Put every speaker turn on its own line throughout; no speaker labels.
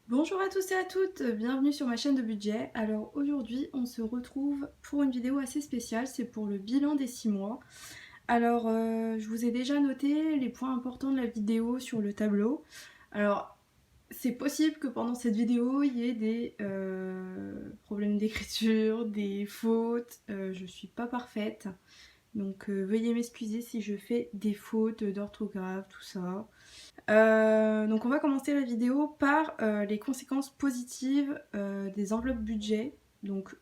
Bonjour à tous et à toutes, bienvenue sur ma chaîne de budget. Alors aujourd'hui on se retrouve pour une vidéo assez spéciale, c'est pour le bilan des 6 mois. Alors je vous ai déjà noté les points importants de la vidéo sur le tableau. Alors c'est possible que pendant cette vidéo il y ait des problèmes d'écriture, des fautes, je suis pas parfaite. Donc veuillez m'excuser si je fais des fautes d'orthographe, tout ça. Donc on va commencer la vidéo par les conséquences positives des enveloppes budget. Donc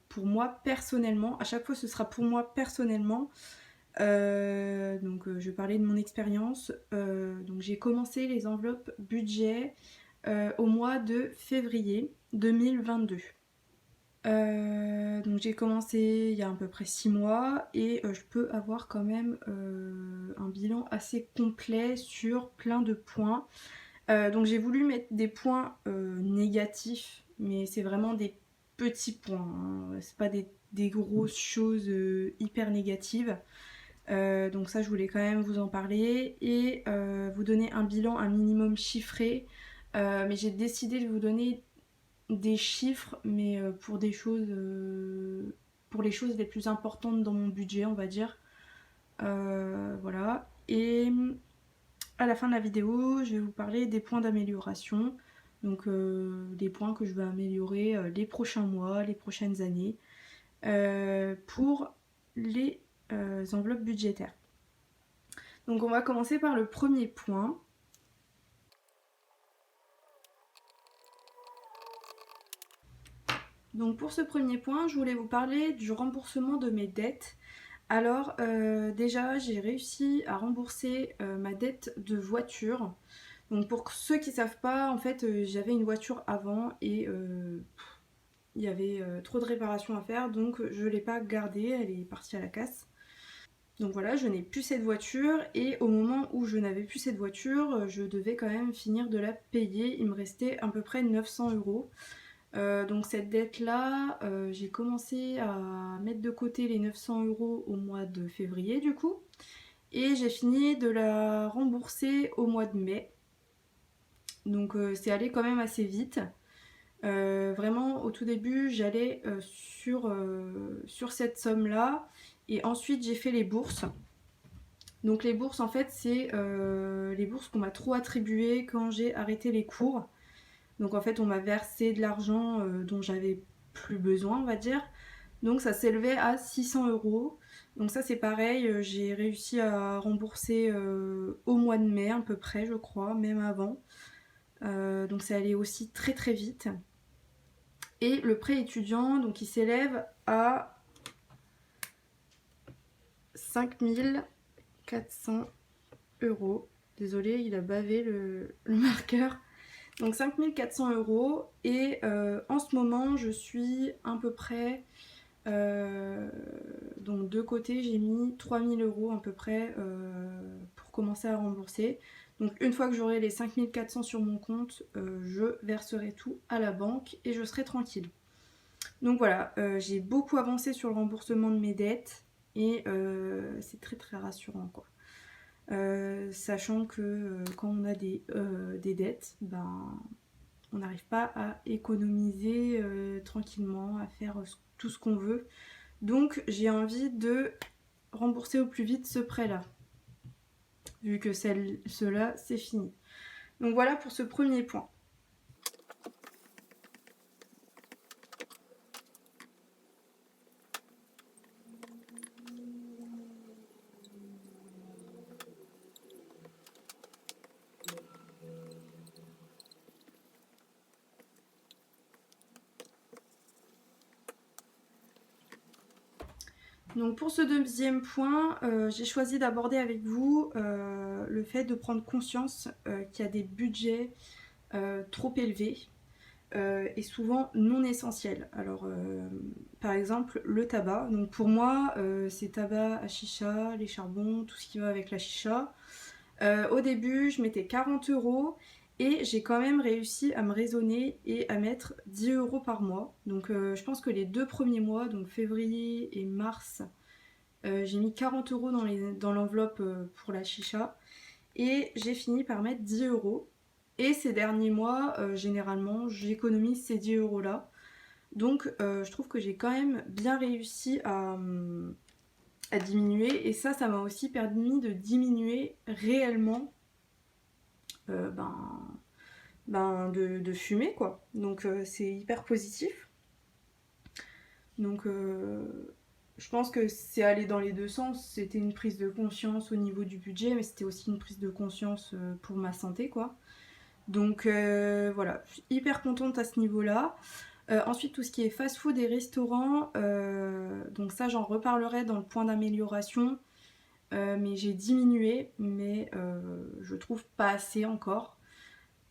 pour moi personnellement, à chaque fois ce sera pour moi personnellement. Je vais parler de mon expérience. Donc j'ai commencé les enveloppes budget au mois de février 2022. Donc j'ai commencé il y a à peu près 6 mois et je peux avoir quand même un bilan assez complet sur plein de points. Donc j'ai voulu mettre des points négatifs, mais c'est vraiment des petits points, hein. C'est pas des grosses choses hyper négatives. Donc ça je voulais quand même vous en parler et vous donner un bilan un minimum chiffré. Mais j'ai décidé de vous donner des chiffres, mais pour les choses les plus importantes dans mon budget, on va dire. Voilà. Et à la fin de la vidéo, je vais vous parler des points d'amélioration. Donc des points que je vais améliorer les prochains mois, les prochaines années, pour les enveloppes budgétaires. Donc on va commencer par le premier point. Donc pour ce premier point, je voulais vous parler du remboursement de mes dettes. Alors déjà, j'ai réussi à rembourser ma dette de voiture. Donc pour ceux qui ne savent pas, en fait, j'avais une voiture avant et il y avait trop de réparations à faire, donc je ne l'ai pas gardée, elle est partie à la casse. Donc voilà, je n'ai plus cette voiture et au moment où je n'avais plus cette voiture, je devais quand même finir de la payer. Il me restait à peu près 900 €. Donc cette dette-là, j'ai commencé à mettre de côté les 900 € au mois de février du coup. Et j'ai fini de la rembourser au mois de mai. Donc c'est allé quand même assez vite. Vraiment au tout début j'allais sur cette somme là et ensuite j'ai fait les bourses. Donc les bourses en fait c'est les bourses qu'on m'a trop attribuées quand j'ai arrêté les cours. Donc en fait on m'a versé de l'argent dont j'avais plus besoin on va dire. Donc ça s'élevait à 600 €. Donc ça c'est pareil, j'ai réussi à rembourser au mois de mai à peu près je crois, même avant. Donc c'est allé aussi très très vite. Et le prêt étudiant, donc il s'élève à 5 400 €. Désolée, il a bavé le marqueur. Donc 5 400 € et en ce moment je suis à peu près donc de côté j'ai mis 3 000 € à peu près pour commencer à rembourser. Donc une fois que j'aurai les 5 400 sur mon compte, je verserai tout à la banque et je serai tranquille. Donc voilà, j'ai beaucoup avancé sur le remboursement de mes dettes et c'est très très rassurant quoi. Sachant que quand on a des dettes, ben, on n'arrive pas à économiser tranquillement, à faire tout ce qu'on veut. Donc j'ai envie de rembourser au plus vite ce prêt là, vu que cela c'est fini. Donc voilà pour ce premier point. Donc pour ce deuxième point, j'ai choisi d'aborder avec vous le fait de prendre conscience qu'il y a des budgets trop élevés et souvent non essentiels. Alors par exemple le tabac. Donc pour moi c'est tabac à chicha, les charbons, tout ce qui va avec la chicha. Au début je mettais 40 € et j'ai quand même réussi à me raisonner et à mettre 10 € par mois. Donc je pense que les 2 premiers mois, donc février et mars, j'ai mis 40 € dans l'enveloppe pour la chicha et j'ai fini par mettre 10 €. Et ces derniers mois, généralement, j'économise ces 10 € là. Donc je trouve que j'ai quand même bien réussi à diminuer. Et ça m'a aussi permis de diminuer réellement euh, ben, de fumer, quoi. Donc c'est hyper positif. Donc je pense que c'est allé dans les deux sens. C'était une prise de conscience au niveau du budget, mais c'était aussi une prise de conscience pour ma santé, quoi. Donc voilà, je suis hyper contente à ce niveau-là. Ensuite, tout ce qui est fast-food et restaurant, donc ça, j'en reparlerai dans le point d'amélioration. Mais j'ai diminué, mais je trouve pas assez encore.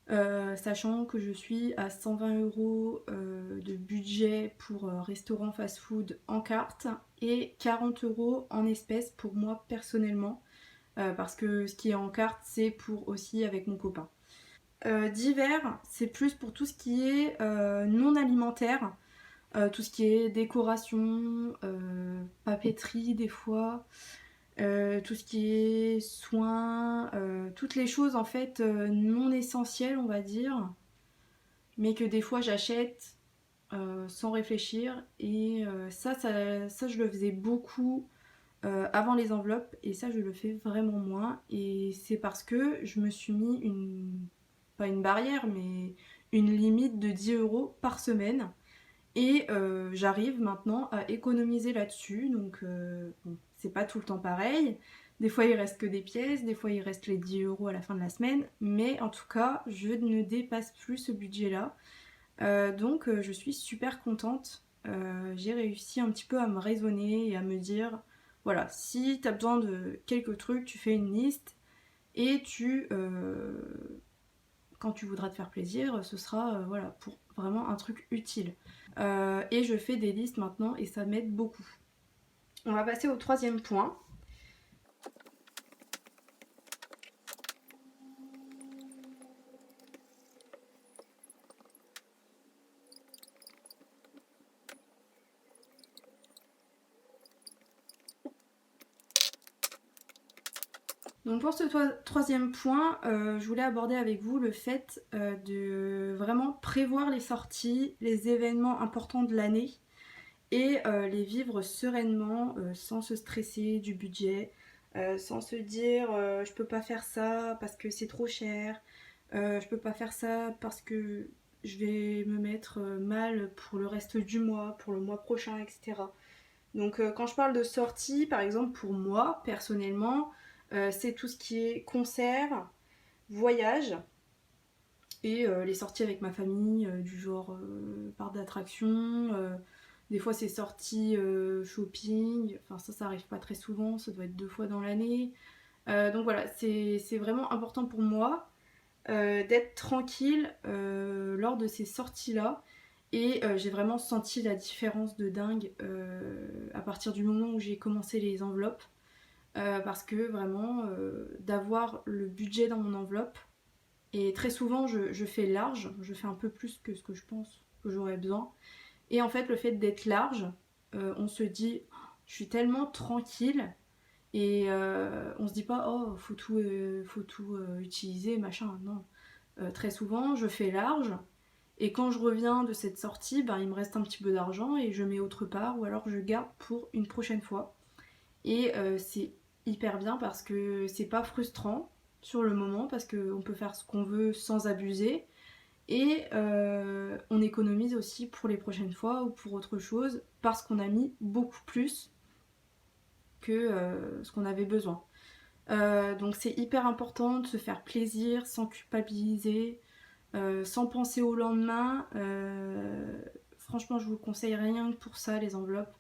Sachant que je suis à 120 € de budget pour restaurant fast-food en carte et 40 € en espèces pour moi personnellement. Parce que ce qui est en carte, c'est pour aussi avec mon copain. D'hiver, c'est plus pour tout ce qui est non alimentaire, tout ce qui est décoration, papeterie des fois, tout ce qui est soins, toutes les choses en fait non essentielles on va dire, mais que des fois j'achète sans réfléchir et ça je le faisais beaucoup avant les enveloppes et ça je le fais vraiment moins et c'est parce que je me suis mis pas une barrière mais une limite de 10 € par semaine et j'arrive maintenant à économiser là-dessus donc bon, c'est pas tout le temps pareil. Des fois il reste que des pièces, des fois il reste les 10 € à la fin de la semaine, mais en tout cas je ne dépasse plus ce budget là. Donc je suis super contente. J'ai réussi un petit peu à me raisonner et à me dire voilà, si tu as besoin de quelques trucs, tu fais une liste et quand tu voudras te faire plaisir, ce sera voilà, pour vraiment un truc utile. Et je fais des listes maintenant et ça m'aide beaucoup. On va passer au troisième point. Donc pour ce troisième point, je voulais aborder avec vous le fait de vraiment prévoir les sorties, les événements importants de l'année et les vivre sereinement sans se stresser du budget, sans se dire je peux pas faire ça parce que c'est trop cher, je peux pas faire ça parce que je vais me mettre mal pour le reste du mois, pour le mois prochain, etc. Donc quand je parle de sortie, par exemple pour moi personnellement, c'est tout ce qui est concert, voyage et les sorties avec ma famille, du genre parc d'attractions. Des fois c'est sorties shopping, enfin ça arrive pas très souvent, ça doit être 2 fois dans l'année. Donc voilà, c'est vraiment important pour moi d'être tranquille lors de ces sorties-là. Et j'ai vraiment senti la différence de dingue à partir du moment où j'ai commencé les enveloppes. Parce que vraiment, d'avoir le budget dans mon enveloppe, et très souvent je fais large, je fais un peu plus que ce que je pense que j'aurais besoin. Et en fait, le fait d'être large, on se dit, je suis tellement tranquille. Et on se dit pas, oh, faut tout utiliser, machin. Non. Très souvent, je fais large. Et quand je reviens de cette sortie, ben, il me reste un petit peu d'argent et je mets autre part ou alors je garde pour une prochaine fois. Et c'est hyper bien parce que c'est pas frustrant sur le moment parce qu'on peut faire ce qu'on veut sans abuser. Et on économise aussi pour les prochaines fois ou pour autre chose parce qu'on a mis beaucoup plus que ce qu'on avait besoin. Donc c'est hyper important de se faire plaisir sans culpabiliser, sans penser au lendemain. Franchement, je vous conseille rien que pour ça, les enveloppes.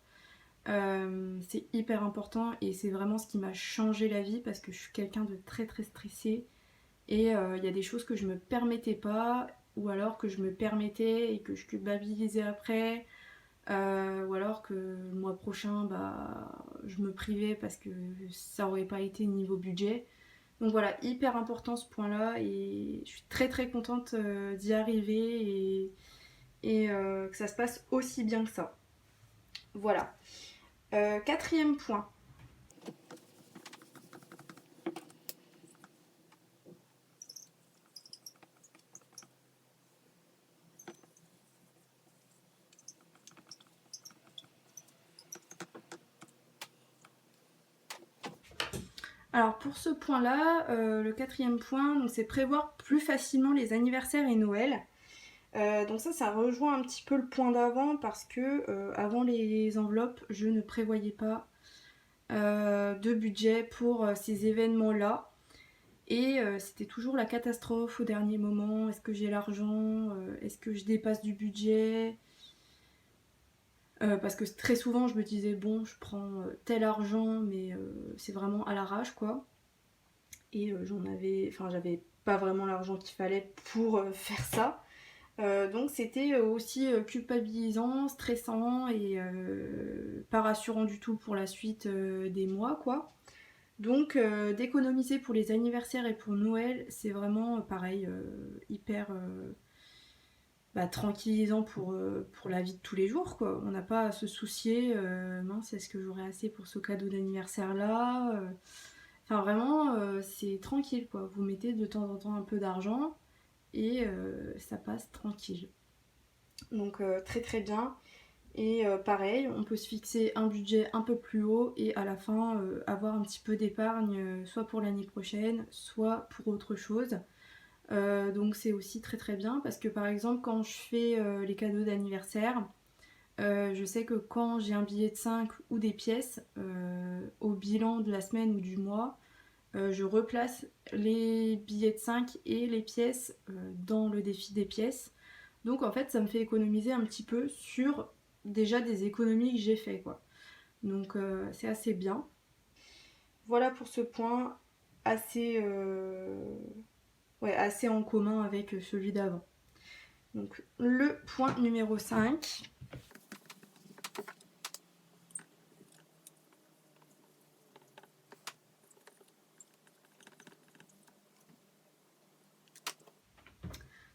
C'est hyper important et c'est vraiment ce qui m'a changé la vie parce que je suis quelqu'un de très très stressé et il y a des choses que je me permettais pas ou alors que je me permettais et que je culpabilisais après. Ou alors que le mois prochain, bah, je me privais parce que ça aurait pas été niveau budget. Donc voilà, hyper important ce point-là et je suis très très contente d'y arriver et que ça se passe aussi bien que ça. Voilà. Quatrième point. Alors pour ce point-là, le quatrième point, donc c'est prévoir plus facilement les anniversaires et Noël. Donc ça rejoint un petit peu le point d'avant parce que avant les enveloppes, je ne prévoyais pas de budget pour ces événements-là. Et c'était toujours la catastrophe au dernier moment. Est-ce que j'ai l'argent? Est-ce que je dépasse du budget? Parce que très souvent je me disais bon je prends tel argent mais c'est vraiment à l'arrache quoi. Et j'avais pas vraiment l'argent qu'il fallait pour faire ça. Donc c'était aussi culpabilisant, stressant et pas rassurant du tout pour la suite des mois quoi. Donc d'économiser pour les anniversaires et pour Noël, c'est vraiment pareil, hyper tranquillisant pour la vie de tous les jours quoi. On n'a pas à se soucier, mince est-ce que j'aurai assez pour ce cadeau d'anniversaire là. Enfin vraiment c'est tranquille quoi. Vous mettez de temps en temps un peu d'argent et ça passe tranquille. Donc très très bien. Et pareil, on peut se fixer un budget un peu plus haut et à la fin avoir un petit peu d'épargne, soit pour l'année prochaine, soit pour autre chose. Donc c'est aussi très très bien parce que par exemple quand je fais les cadeaux d'anniversaire, je sais que quand j'ai un billet de 5 ou des pièces, au bilan de la semaine ou du mois, je replace les billets de 5 et les pièces dans le défi des pièces. Donc en fait ça me fait économiser un petit peu sur déjà des économies que j'ai fait quoi. Donc c'est assez bien. Voilà pour ce point assez, assez en commun avec celui d'avant. Donc le point numéro 5.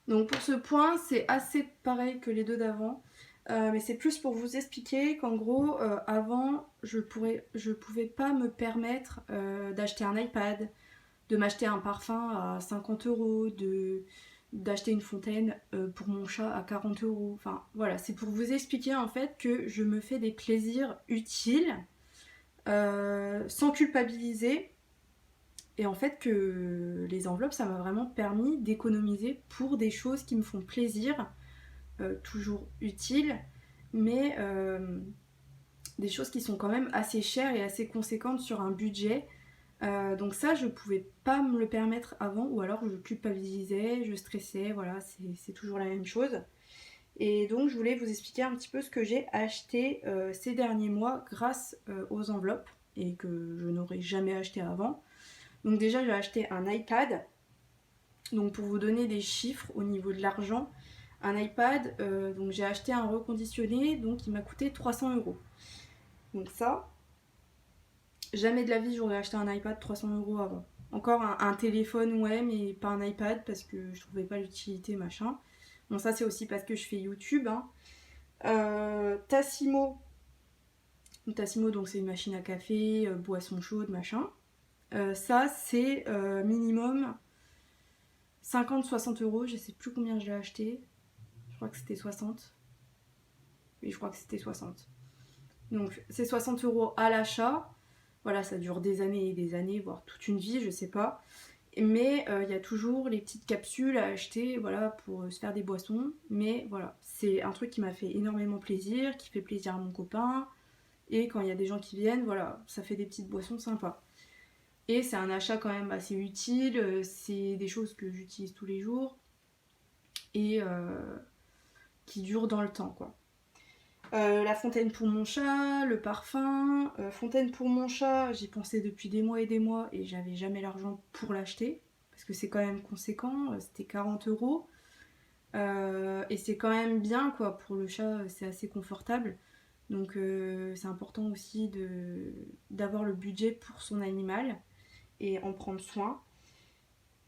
Donc pour ce point, c'est assez pareil que les deux d'avant. Mais c'est plus pour vous expliquer qu'en gros, avant, je pouvais pas me permettre d'acheter un iPad, de m'acheter un parfum à 50 euros, d'acheter une fontaine pour mon chat à 40 euros. Enfin voilà, c'est pour vous expliquer en fait que je me fais des plaisirs utiles sans culpabiliser. Et en fait que les enveloppes, ça m'a vraiment permis d'économiser pour des choses qui me font plaisir, toujours utiles, mais des choses qui sont quand même assez chères et assez conséquentes sur un budget. Donc ça, je pouvais pas me le permettre avant, ou alors je culpabilisais, je stressais, voilà, c'est toujours la même chose. Et donc je voulais vous expliquer un petit peu ce que j'ai acheté ces derniers mois grâce aux enveloppes, et que je n'aurais jamais acheté avant. Donc déjà j'ai acheté un iPad. Donc pour vous donner des chiffres au niveau de l'argent, un iPad, donc j'ai acheté un reconditionné, donc il m'a coûté 300 euros. Donc ça, jamais de la vie j'aurais acheté un iPad 300 euros avant. Encore un téléphone, ouais, mais pas un iPad parce que je trouvais pas l'utilité, machin. Bon, ça c'est aussi parce que je fais YouTube. Hein. Tassimo. Tassimo, donc c'est une machine à café, boisson chaude, machin. Ça c'est minimum 50-60 euros, je sais plus combien je l'ai acheté. Je crois que c'était 60. Oui, je crois que c'était 60. Donc c'est 60 euros à l'achat. Voilà, ça dure des années et des années, voire toute une vie, je sais pas. Mais il y a toujours les petites capsules à acheter, voilà, pour se faire des boissons. Mais voilà, c'est un truc qui m'a fait énormément plaisir, qui fait plaisir à mon copain. Et quand il y a des gens qui viennent, voilà, ça fait des petites boissons sympas. Et c'est un achat quand même assez utile, c'est des choses que j'utilise tous les jours et qui durent dans le temps, quoi. La fontaine pour mon chat, le parfum. Fontaine pour mon chat, j'y pensais depuis des mois et j'avais jamais l'argent pour l'acheter. Parce que c'est quand même conséquent, c'était 40 euros. Et c'est quand même bien quoi, pour le chat, c'est assez confortable. Donc c'est important aussi d'avoir le budget pour son animal et en prendre soin.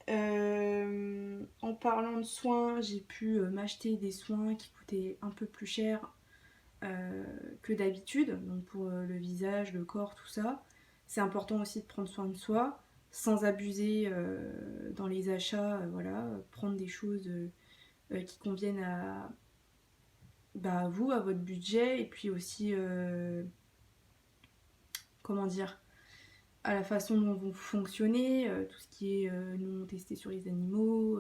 En parlant de soins, j'ai pu m'acheter des soins qui coûtaient un peu plus cher que d'habitude, donc pour le visage, le corps, tout ça. C'est important aussi de prendre soin de soi, sans abuser dans les achats, voilà, prendre des choses qui conviennent à vous, à votre budget, et puis aussi, comment dire, à la façon dont vous fonctionnez, tout ce qui est non testé sur les animaux.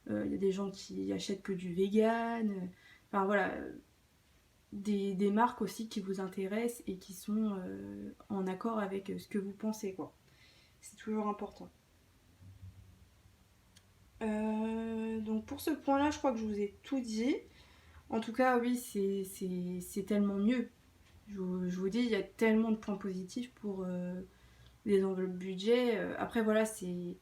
Il y a des gens qui achètent que du vegan. Enfin voilà, des marques aussi qui vous intéressent et qui sont en accord avec ce que vous pensez, quoi. C'est toujours important. Donc pour ce point-là, je crois que je vous ai tout dit. En tout cas, oui, c'est tellement mieux. Je vous dis, il y a tellement de points positifs pour les enveloppes budget. Après, voilà, il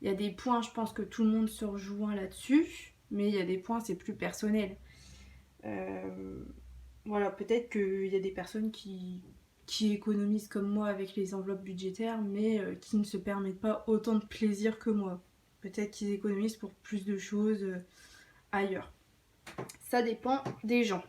y a des points, je pense que tout le monde se rejoint là-dessus, mais il y a des points, c'est plus personnel. Voilà, peut-être qu'il y a des personnes qui économisent comme moi avec les enveloppes budgétaires, mais qui ne se permettent pas autant de plaisir que moi. Peut-être qu'ils économisent pour plus de choses ailleurs. Ça dépend des gens.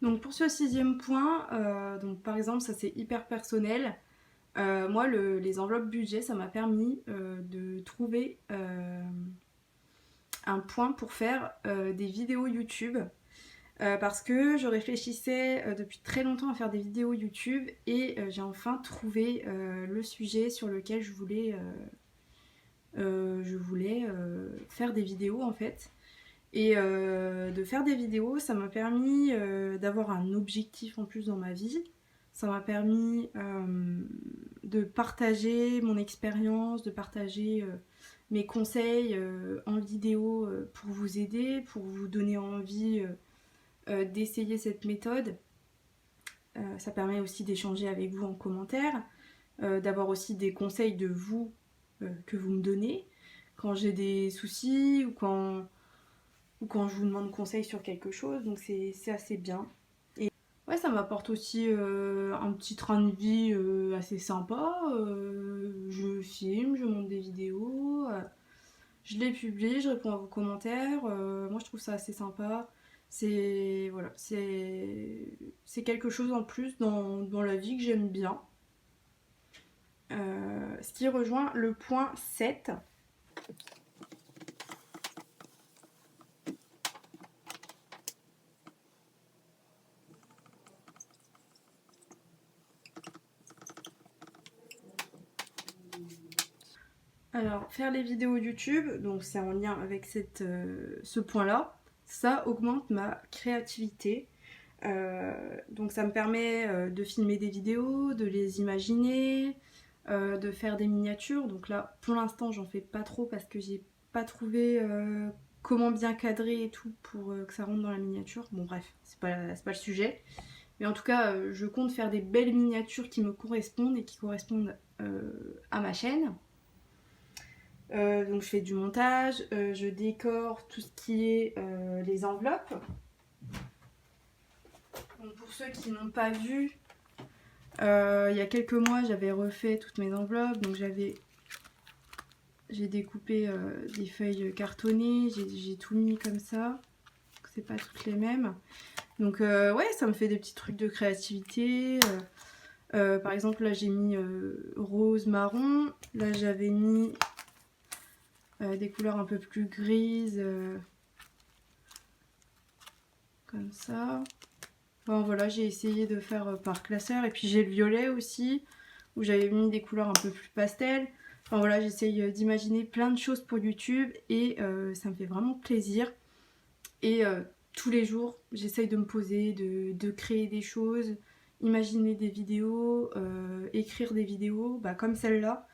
Donc pour ce 6e point, donc par exemple, ça c'est hyper personnel. Moi, les enveloppes budget, ça m'a permis de trouver un point pour faire des vidéos YouTube. Parce que je réfléchissais depuis très longtemps à faire des vidéos YouTube et j'ai enfin trouvé le sujet sur lequel je voulais faire des vidéos en fait. Et de faire des vidéos, ça m'a permis d'avoir un objectif en plus dans ma vie. Ça m'a permis de partager mon expérience, de partager mes conseils en vidéo pour vous aider, pour vous donner envie d'essayer cette méthode. Ça permet aussi d'échanger avec vous en commentaire, d'avoir aussi des conseils de vous que vous me donnez quand j'ai des soucis ou quand je vous demande conseil sur quelque chose, donc c'est assez bien. Et ouais, ça m'apporte aussi un petit train de vie assez sympa. Je filme, je monte des vidéos, je les publie, je réponds à vos commentaires. Moi, je trouve ça assez sympa. Voilà, c'est quelque chose en plus dans la vie que j'aime bien. Ce qui rejoint le point 7. Alors, faire les vidéos YouTube, donc c'est en lien avec ce point-là, ça augmente ma créativité. Donc ça me permet de filmer des vidéos, de les imaginer, de faire des miniatures. Donc là, pour l'instant, j'en fais pas trop parce que j'ai pas trouvé comment bien cadrer et tout pour que ça rentre dans la miniature. Bon bref, c'est pas le sujet. Mais en tout cas, je compte faire des belles miniatures qui me correspondent et qui correspondent à ma chaîne. Donc je fais du montage, je décore tout ce qui est les enveloppes. Donc pour ceux qui n'ont pas vu, il y a quelques mois j'avais refait toutes mes enveloppes. Donc j'ai découpé des feuilles cartonnées, j'ai tout mis comme ça. C'est pas toutes les mêmes. Donc ouais, ça me fait des petits trucs de créativité. Par exemple là j'ai mis rose, marron. Là j'avais mis des couleurs un peu plus grises, comme ça. Enfin voilà, j'ai essayé de faire par classeur. Et puis j'ai le violet aussi, où j'avais mis des couleurs un peu plus pastel. Enfin voilà, j'essaye d'imaginer plein de choses pour YouTube et ça me fait vraiment plaisir. Et tous les jours, j'essaye de me poser, de créer des choses, imaginer des vidéos, écrire des vidéos, comme celle-là.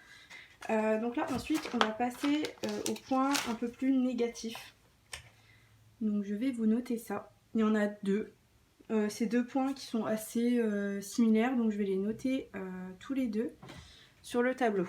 Donc là ensuite on va passer au point un peu plus négatif. Donc je vais vous noter ça. Il y en a deux. Ces deux points qui sont assez similaires, donc je vais les noter tous les deux sur le tableau.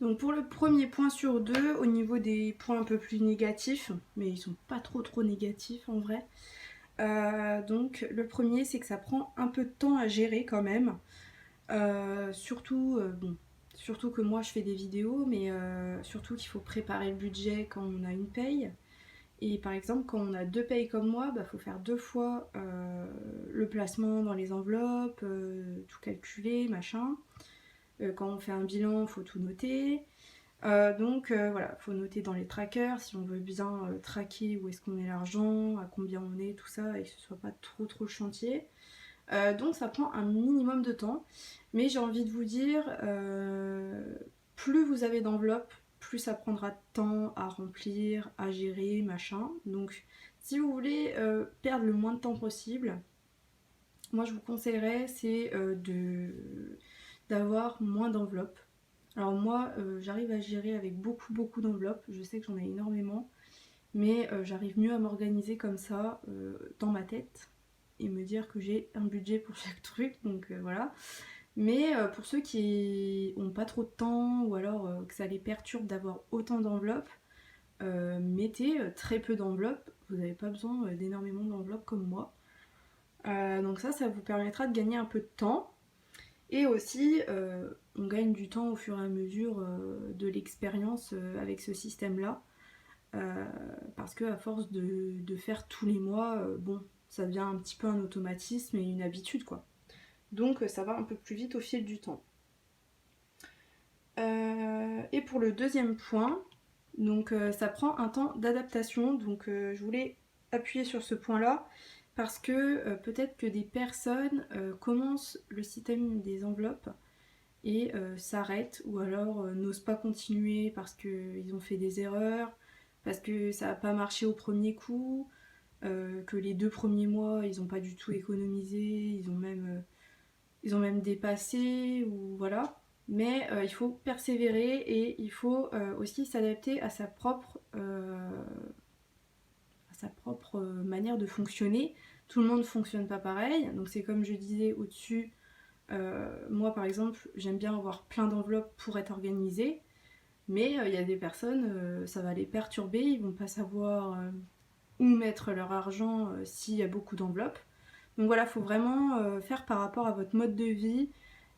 Donc pour le premier point sur deux, au niveau des points un peu plus négatifs, mais ils sont pas trop négatifs en vrai. Donc le premier, c'est que ça prend un peu de temps à gérer quand même. Surtout que moi je fais des vidéos, mais surtout qu'il faut préparer le budget quand on a une paye. Et par exemple, quand on a deux payes comme moi, bah, faut faire deux fois le placement dans les enveloppes, tout calculer, machin. Quand on fait un bilan, faut tout noter. Voilà, faut noter dans les trackers si on veut bien traquer où est-ce qu'on met l'argent, à combien on est, tout ça, et que ce soit pas trop le chantier. Donc ça prend un minimum de temps, mais j'ai envie de vous dire, plus vous avez d'enveloppes, plus ça prendra de temps à remplir, à gérer, machin. Donc si vous voulez perdre le moins de temps possible, moi je vous conseillerais c'est d'avoir moins d'enveloppes. Alors moi j'arrive à gérer avec beaucoup d'enveloppes, je sais que j'en ai énormément, mais j'arrive mieux à m'organiser comme ça dans ma tête et me dire que j'ai un budget pour chaque truc, donc voilà. Mais pour ceux qui ont pas trop de temps ou alors que ça les perturbe d'avoir autant d'enveloppes, mettez très peu d'enveloppes, vous n'avez pas besoin d'énormément d'enveloppes comme moi. Donc ça vous permettra de gagner un peu de temps. Et aussi, on gagne du temps au fur et à mesure de l'expérience avec ce système-là. Parce que à force de faire tous les mois, bon, ça devient un petit peu un automatisme et une habitude, quoi. Donc ça va un peu plus vite au fil du temps. Et pour le deuxième point, donc ça prend un temps d'adaptation. Donc je voulais appuyer sur ce point-là parce que peut-être que des personnes commencent le système des enveloppes et s'arrêtent ou alors n'osent pas continuer parce qu'ils ont fait des erreurs, parce que ça n'a pas marché au premier coup, que les 2 premiers mois ils n'ont pas du tout économisé, ils ont même dépassé ou voilà. Mais il faut persévérer et il faut aussi s'adapter à sa propre manière de fonctionner. Tout le monde ne fonctionne pas pareil, donc c'est comme je disais au-dessus. Moi par exemple, j'aime bien avoir plein d'enveloppes pour être organisée, mais il y a des personnes, ça va les perturber, ils vont pas savoir où mettre leur argent s'il y a beaucoup d'enveloppes. Donc voilà, il faut vraiment faire par rapport à votre mode de vie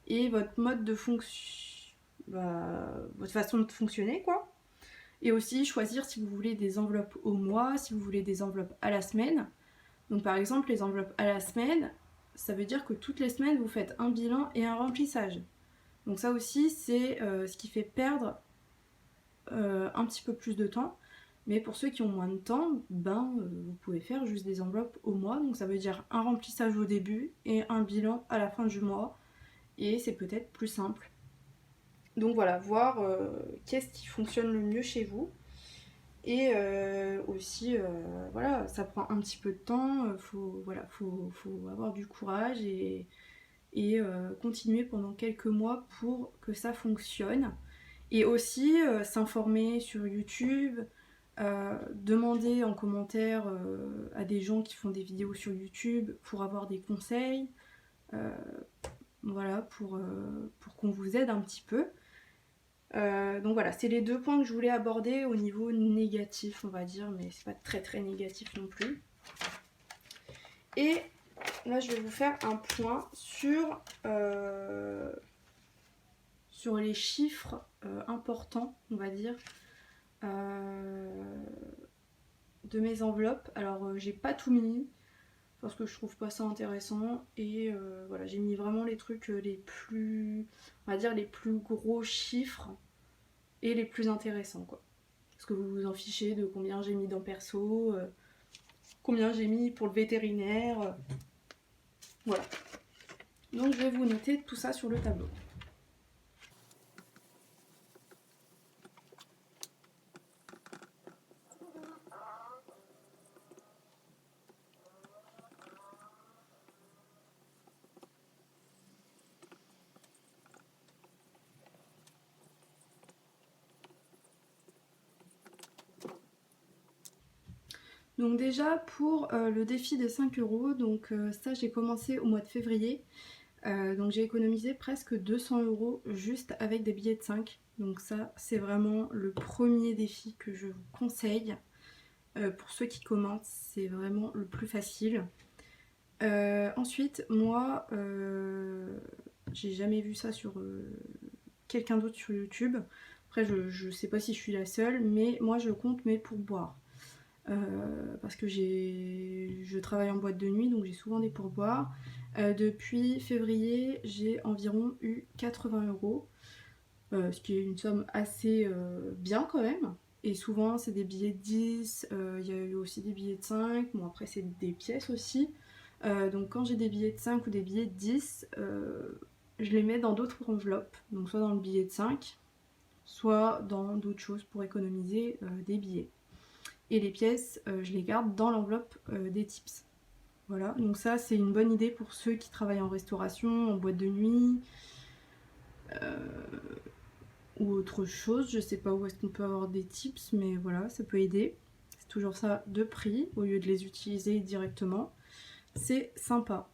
et votre mode de fonction, votre façon de fonctionner, quoi. Et aussi choisir si vous voulez des enveloppes au mois, si vous voulez des enveloppes à la semaine. Donc par exemple, les enveloppes à la semaine, ça veut dire que toutes les semaines, vous faites un bilan et un remplissage. Donc ça aussi, c'est ce qui fait perdre un petit peu plus de temps. Mais pour ceux qui ont moins de temps, vous pouvez faire juste des enveloppes au mois. Donc ça veut dire un remplissage au début et un bilan à la fin du mois. Et c'est peut-être plus simple. Donc voilà, voir qu'est-ce qui fonctionne le mieux chez vous. Et aussi, voilà, ça prend un petit peu de temps. Faut avoir du courage et continuer pendant quelques mois pour que ça fonctionne. Et aussi s'informer sur YouTube, demander en commentaire à des gens qui font des vidéos sur YouTube pour avoir des conseils, voilà, pour qu'on vous aide un petit peu. Donc voilà, c'est les deux points que je voulais aborder au niveau négatif, on va dire, mais c'est pas très négatif non plus. Et là, je vais vous faire un point sur les chiffres importants, on va dire, de mes enveloppes. Alors, j'ai pas tout mis parce que je trouve pas ça intéressant et voilà, j'ai mis vraiment les trucs les plus, on va dire, les plus gros chiffres et les plus intéressants, quoi. Parce que vous vous en fichez de combien j'ai mis dans perso, combien j'ai mis pour le vétérinaire, voilà. Donc je vais vous noter tout ça sur le tableau. Donc déjà pour le défi des 5 €, donc ça j'ai commencé au mois de février. Donc j'ai économisé presque 200 € juste avec des billets de 5. Donc ça, c'est vraiment le premier défi que je vous conseille. Pour ceux qui commencent, c'est vraiment le plus facile. Ensuite, moi, j'ai jamais vu ça sur quelqu'un d'autre sur YouTube. Après, je sais pas si je suis la seule, mais moi, je compte mes pourboires. Parce que je travaille en boîte de nuit, donc j'ai souvent des pourboires. Depuis février, j'ai environ eu 80 €, ce qui est une somme assez bien quand même. Et souvent, c'est des billets de 10, il y a eu aussi des billets de 5. Bon, après, c'est des pièces aussi. Donc, quand j'ai des billets de 5 ou des billets de 10, je les mets dans d'autres enveloppes. Donc, soit dans le billet de 5, soit dans d'autres choses pour économiser des billets. Et les pièces, je les garde dans l'enveloppe des tips. Voilà, donc ça c'est une bonne idée pour ceux qui travaillent en restauration, en boîte de nuit ou autre chose. Je sais pas où est-ce qu'on peut avoir des tips, mais voilà, ça peut aider. C'est toujours ça de prix au lieu de les utiliser directement. C'est sympa.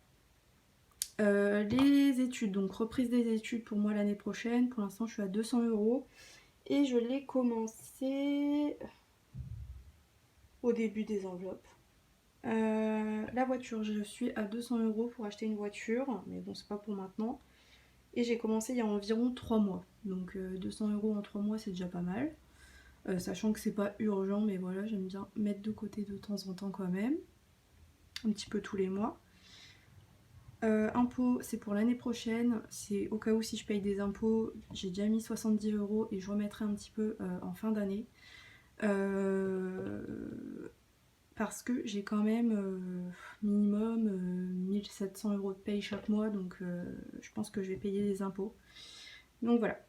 Les études, donc reprise des études pour moi l'année prochaine. Pour l'instant, je suis à 200 € et je l'ai commencé au début des enveloppes. La voiture, je suis à 200 € pour acheter une voiture, mais bon, c'est pas pour maintenant. Et j'ai commencé il y a environ 3 mois. Donc 200 € en 3 mois, c'est déjà pas mal. Sachant que c'est pas urgent, mais voilà, j'aime bien mettre de côté de temps en temps quand même. Un petit peu tous les mois. Impôts, c'est pour l'année prochaine. C'est au cas où si je paye des impôts, j'ai déjà mis 70 € et je remettrai un petit peu en fin d'année. Parce que j'ai quand même minimum 1700 € de paye chaque mois, donc je pense que je vais payer les impôts. Donc voilà.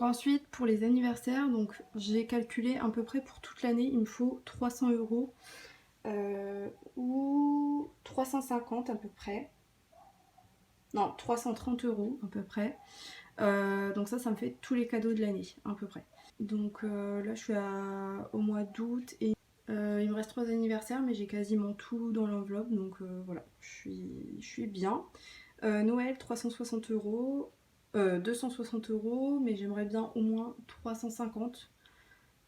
Ensuite, pour les anniversaires, donc j'ai calculé à peu près pour toute l'année, il me faut 300 € ou 350 à peu près. Non, 330 € à peu près. Donc ça me fait tous les cadeaux de l'année, à peu près. Donc là, je suis au mois d'août et il me reste 3 anniversaires, mais j'ai quasiment tout dans l'enveloppe, donc voilà, je suis bien. Noël, 360 €, 260 €, mais j'aimerais bien au moins 350.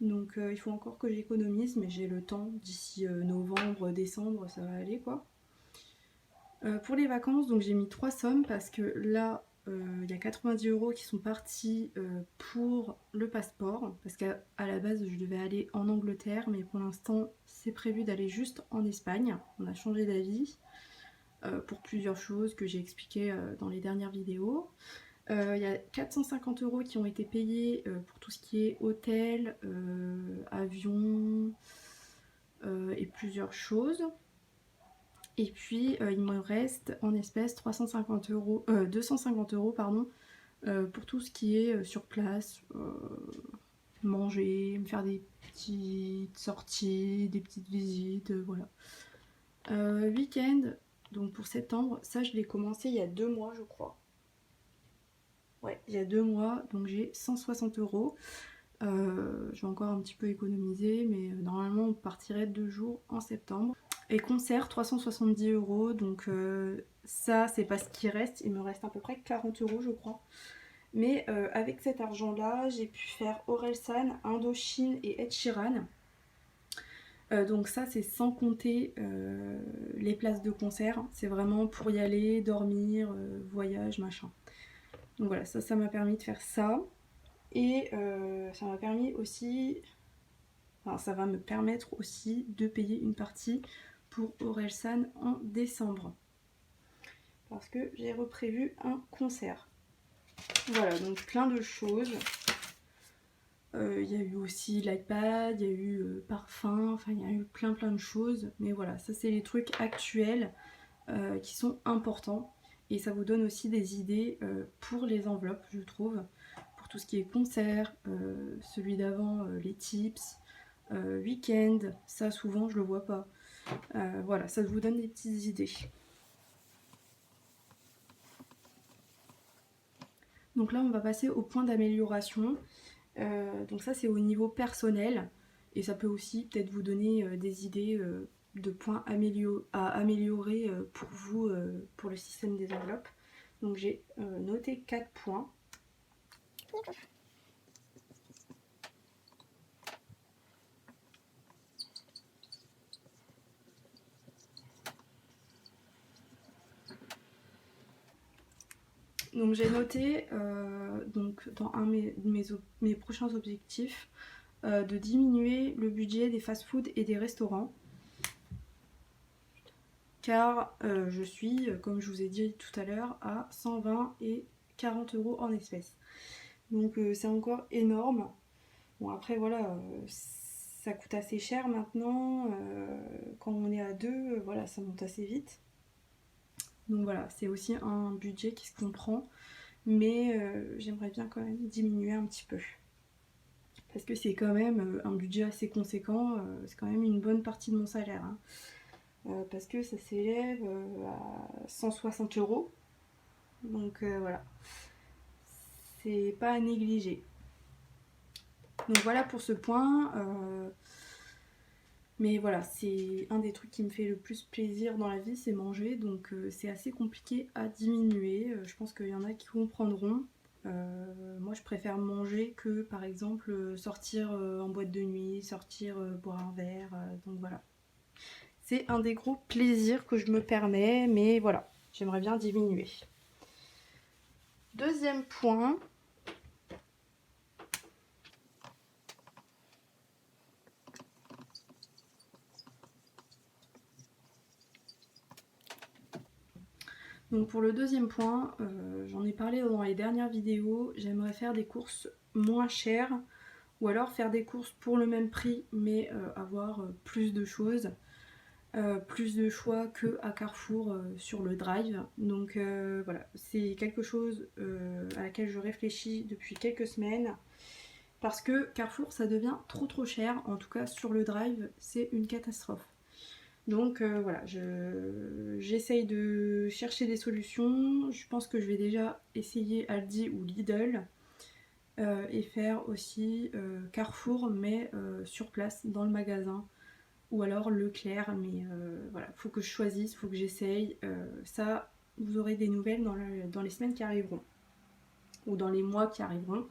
Donc il faut encore que j'économise, mais j'ai le temps, d'ici novembre, décembre, ça va aller quoi. Pour les vacances, donc j'ai mis 3 sommes parce que là, il y a 90 € qui sont partis pour le passeport. Parce qu'à la base, je devais aller en Angleterre, mais pour l'instant, c'est prévu d'aller juste en Espagne. On a changé d'avis pour plusieurs choses que j'ai expliquées dans les dernières vidéos. Il y a 450 € qui ont été payés pour tout ce qui est hôtel, avion et plusieurs choses. Et puis il me reste en espèces 250 € pardon, pour tout ce qui est sur place, manger, me faire des petites sorties, des petites visites, voilà. Week-end, donc pour septembre, ça je l'ai commencé il y a 2 mois je crois. Ouais, il y a 2 mois, donc j'ai 160 €. Je vais encore un petit peu économiser, mais normalement on partirait 2 jours en septembre. Et concert, 370 €, donc ça c'est pas ce qui reste, il me reste à peu près 40 € je crois. Mais avec cet argent-là, j'ai pu faire Orelsan, Indochine et Ed Sheeran. Donc ça c'est sans compter les places de concert, c'est vraiment pour y aller, dormir, voyage, machin. Donc voilà, ça m'a permis de faire ça. Et ça m'a permis aussi, enfin ça va me permettre aussi de payer une partie pour Orelsan en décembre. Parce que j'ai reprévu un concert. Voilà, donc plein de choses. Il y a eu aussi l'iPad, il y a eu parfum, enfin il y a eu plein de choses. Mais voilà, ça c'est les trucs actuels qui sont importants. Et ça vous donne aussi des idées pour les enveloppes, je trouve. Pour tout ce qui est concert, celui d'avant, les tips, week-end, ça souvent je le vois pas. Voilà, ça vous donne des petites idées. Donc là on va passer au point d'amélioration. Donc ça c'est au niveau personnel et ça peut aussi peut-être vous donner des idées de points à améliorer pour vous, pour le système des enveloppes. Donc j'ai noté 4 points. Donc j'ai noté donc dans un de mes prochains objectifs de diminuer le budget des fast-food et des restaurants. Car je suis, comme je vous ai dit tout à l'heure, à 120 et 40 € en espèces. Donc c'est encore énorme. Bon après voilà, ça coûte assez cher maintenant. Quand on est à deux, voilà, ça monte assez vite. Donc voilà, c'est aussi un budget qui se comprend. Mais j'aimerais bien quand même diminuer un petit peu. Parce que c'est quand même un budget assez conséquent, c'est quand même une bonne partie de mon salaire. Hein. Parce que ça s'élève à 160 €. Donc voilà, c'est pas à négliger. Donc voilà pour ce point. Mais voilà, c'est un des trucs qui me fait le plus plaisir dans la vie, c'est manger. Donc c'est assez compliqué à diminuer. Je pense qu'il y en a qui comprendront. Moi je préfère manger que par exemple sortir en boîte de nuit, sortir boire un verre. Donc voilà. C'est un des gros plaisirs que je me permets, mais voilà, j'aimerais bien diminuer. Deuxième point. Donc pour le deuxième point, j'en ai parlé dans les dernières vidéos, j'aimerais faire des courses moins chères ou alors faire des courses pour le même prix mais avoir plus de choses, plus de choix que à Carrefour sur le drive. Donc voilà, c'est quelque chose à laquelle je réfléchis depuis quelques semaines parce que Carrefour ça devient trop cher, en tout cas sur le drive c'est une catastrophe. Donc voilà, j'essaye de chercher des solutions. Je pense que je vais déjà essayer Aldi ou Lidl et faire aussi Carrefour, mais sur place, dans le magasin. Ou alors Leclerc, mais voilà, faut que je choisisse, faut que j'essaye. Ça, vous aurez des nouvelles dans les semaines qui arriveront. Ou dans les mois qui arriveront.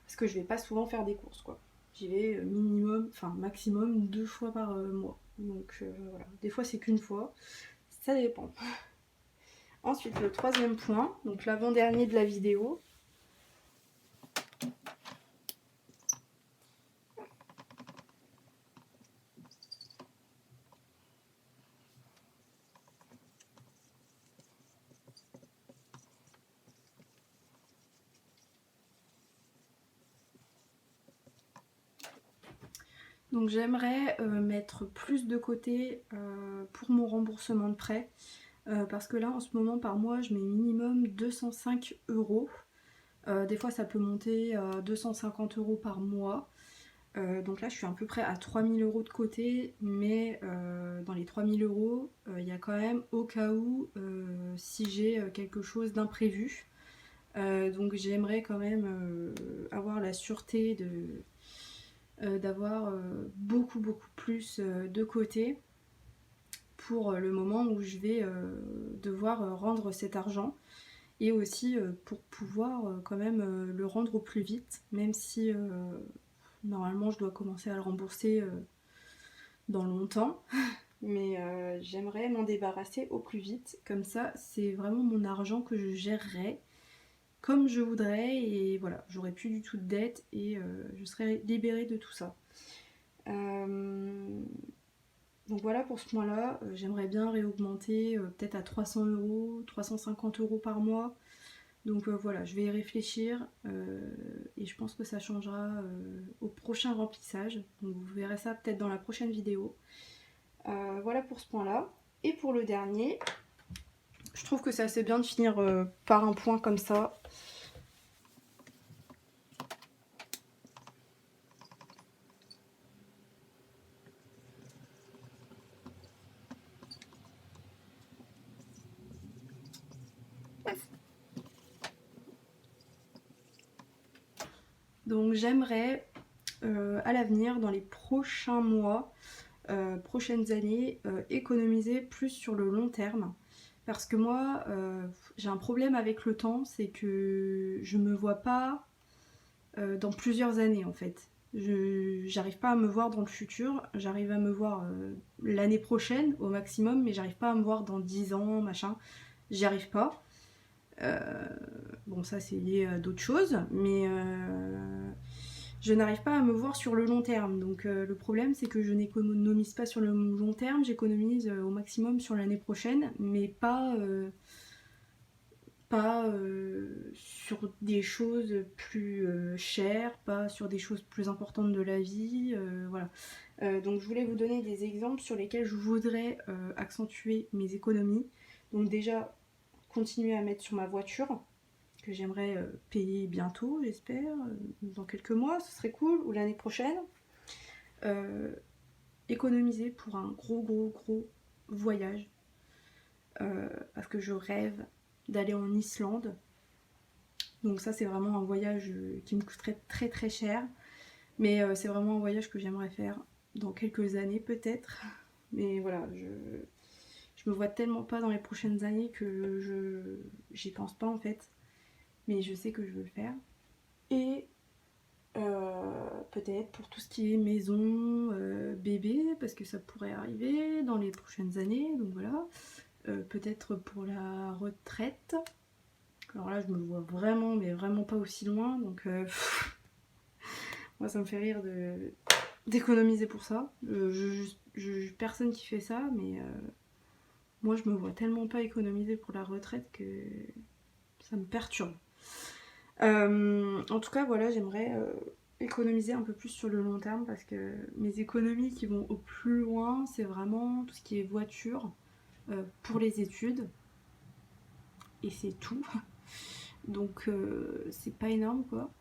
Parce que je vais pas souvent faire des courses, quoi. J'y vais minimum, enfin maximum 2 fois par mois. Donc voilà, des fois c'est qu'une fois, ça dépend. Ensuite le troisième point, donc l'avant-dernier de la vidéo. Donc j'aimerais mettre plus de côté pour mon remboursement de prêt. Parce que là en ce moment par mois je mets minimum 205 €. Des fois ça peut monter à 250 € par mois. Donc là je suis à peu près à 3000 € de côté, mais dans les 3000 €, il y a quand même au cas où si j'ai quelque chose d'imprévu. Donc j'aimerais quand même avoir la sûreté d'avoir beaucoup plus de côté pour le moment où je vais devoir rendre cet argent. Et aussi pour pouvoir quand même le rendre au plus vite, même si normalement je dois commencer à le rembourser dans longtemps. Mais j'aimerais m'en débarrasser au plus vite. Comme ça, c'est vraiment mon argent que je gérerai comme je voudrais. Et voilà, j'aurai plus du tout de dette et je serai libérée de tout ça. Donc voilà pour ce point-là. J'aimerais bien réaugmenter peut-être à 300 €, 350 € par mois. Donc voilà, je vais y réfléchir et je pense que ça changera au prochain remplissage. Donc vous verrez ça peut-être dans la prochaine vidéo. Voilà pour ce point-là. Et pour le dernier, je trouve que c'est assez bien de finir par un point comme ça. Donc j'aimerais à l'avenir, dans les prochains mois, prochaines années, économiser plus sur le long terme. Parce que moi, j'ai un problème avec le temps, c'est que je me vois pas dans plusieurs années en fait. J'arrive pas à me voir dans le futur, j'arrive à me voir l'année prochaine au maximum, mais j'arrive pas à me voir dans 10 ans, machin. J'y arrive pas. Euh, bon, ça c'est lié à d'autres choses, mais je n'arrive pas à me voir sur le long terme. Donc le problème c'est que je n'économise pas sur le long terme, j'économise au maximum sur l'année prochaine, mais pas sur des choses plus chères, pas sur des choses plus importantes de la vie, voilà. Donc je voulais vous donner des exemples sur lesquels je voudrais accentuer mes économies. Donc déjà, continuer à mettre sur ma voiture, que j'aimerais payer bientôt, j'espère, dans quelques mois, ce serait cool, ou l'année prochaine. Euh, Économiser pour un gros voyage, parce que je rêve d'aller en Islande. Donc ça c'est vraiment un voyage qui me coûterait très cher. Mais c'est vraiment un voyage que j'aimerais faire dans quelques années peut-être. Mais voilà, je me vois tellement pas dans les prochaines années que j'y pense pas en fait. Mais je sais que je veux le faire. Et peut-être pour tout ce qui est maison, bébé, parce que ça pourrait arriver dans les prochaines années. Donc voilà. Peut-être pour la retraite. Alors là, je me vois vraiment, mais vraiment pas aussi loin. Donc moi, ça me fait rire d'économiser pour ça. Je juge personne qui fait ça, mais moi, je me vois tellement pas économiser pour la retraite que ça me perturbe. En tout cas, voilà, j'aimerais économiser un peu plus sur le long terme parce que mes économies qui vont au plus loin, c'est vraiment tout ce qui est voiture pour les études. Et c'est tout. Donc c'est pas énorme quoi.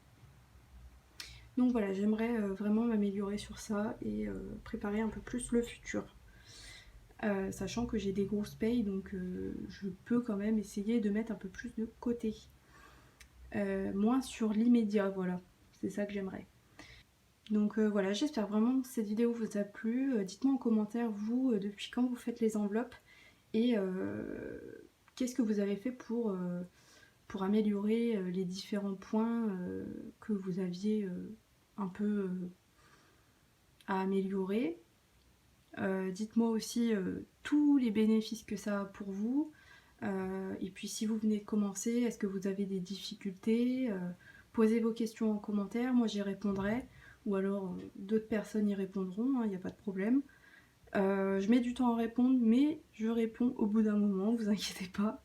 Donc voilà, j'aimerais vraiment m'améliorer sur ça et préparer un peu plus le futur. Sachant que j'ai des grosses payes, donc je peux quand même essayer de mettre un peu plus de côté. Moins sur l'immédiat, voilà. C'est ça que j'aimerais. Donc voilà, j'espère vraiment que cette vidéo vous a plu. Dites-moi en commentaire, vous, depuis quand vous faites les enveloppes et qu'est-ce que vous avez fait pour améliorer les différents points que vous aviez un peu à améliorer. Dites-moi aussi tous les bénéfices que ça a pour vous. Et puis si vous venez de commencer, est-ce que vous avez des difficultés? Posez vos questions en commentaire, moi j'y répondrai. Ou alors d'autres personnes y répondront, il n'y a pas de problème. Je mets du temps à répondre, mais je réponds au bout d'un moment, vous inquiétez pas.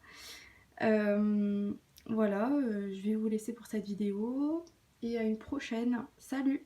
Voilà, je vais vous laisser pour cette vidéo et à une prochaine. Salut!